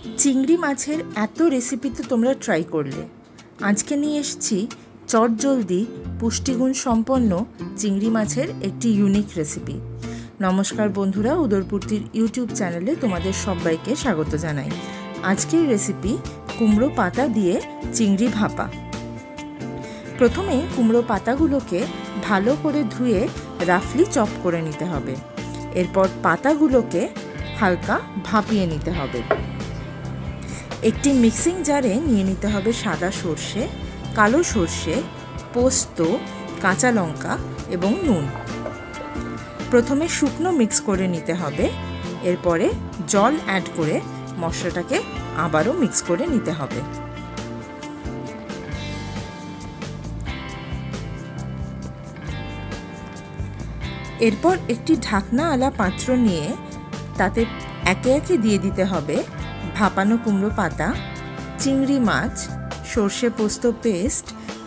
চিংড়ি মাছের এত রেসিপি তো তোমরা ট্রাই করলে, আজকে নিয়ে এসেছি চটজলদি পুষ্টিগুণ সম্পন্ন চিংড়ি মাছের একটি ইউনিক রেসিপি। নমস্কার বন্ধুরা, উদরপূর্তির ইউটিউব চ্যানেলে তোমাদের সবাইকে স্বাগত জানাই। আজকের রেসিপি কুমড়ো পাতা দিয়ে চিংড়ি ভাপা। প্রথমে কুমড়ো পাতাগুলোকে ভালো করে ধুয়ে রাফলি চপ করে নিতে হবে। এরপর পাতাগুলোকে হালকা ভাপিয়ে নিতে হবে। একটি মিক্সিং জারে নিয়ে নিতে হবে সাদা সর্ষে, কালো সর্ষে, পোস্ত, কাঁচা লঙ্কা এবং নুন। প্রথমে শুকনো মিক্স করে নিতে হবে। এরপরে জল অ্যাড করে মশলাটাকে আবারও মিক্স করে নিতে হবে। এরপর একটি ঢাকনাওয়ালা পাত্র নিয়ে তাতে একে একে দিয়ে দিতে হবে ভাপানো কুমড়ো পাতা, চিংড়ি মাছ, সর্ষে পোস্ত পেস্ট,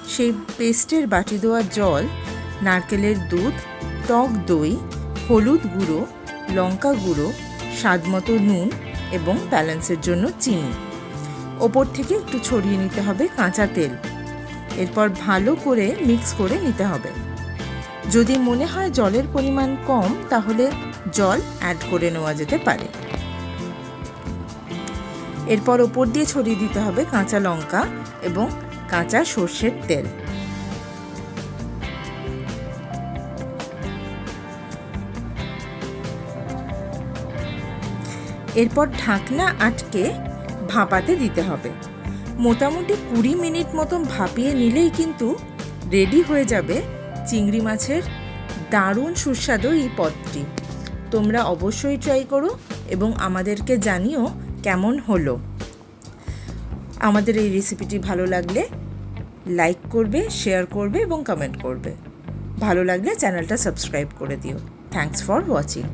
সেই পেস্টের বাটি দেওয়া জল, নারকেলের দুধ, টক দই, হলুদ গুঁড়ো, লঙ্কা গুঁড়ো, স্বাদমতো নুন এবং ব্যালেন্সের জন্য চিনি। ওপর থেকে একটু ছড়িয়ে নিতে হবে কাঁচা তেল। এরপর ভালো করে মিক্স করে নিতে হবে। যদি মনে হয় জলের পরিমাণ কম, তাহলে জল অ্যাড করে নেওয়া যেতে পারে। এরপর ওপর দিয়ে ছড়িয়ে দিতে হবে কাঁচা লঙ্কা এবং কাঁচা সর্ষের তেল। এরপর ঢাকনা আটকে ভাপাতে দিতে হবে। মোটামুটি 20 মিনিট মতন ভাপিয়ে নিলেই কিন্তু রেডি হয়ে যাবে চিংড়ি মাছের দারুণ সুস্বাদু এই পদটি। তোমরা অবশ্যই ট্রাই করো এবং আমাদেরকে জানিও কেমন হলো। আমাদের এই রেসিপিটি ভালো লাগলে লাইক করবে, শেয়ার করবে এবং কমেন্ট করবে। ভালো লাগলে চ্যানেলটা সাবস্ক্রাইব করে দিও। Thanks for watching.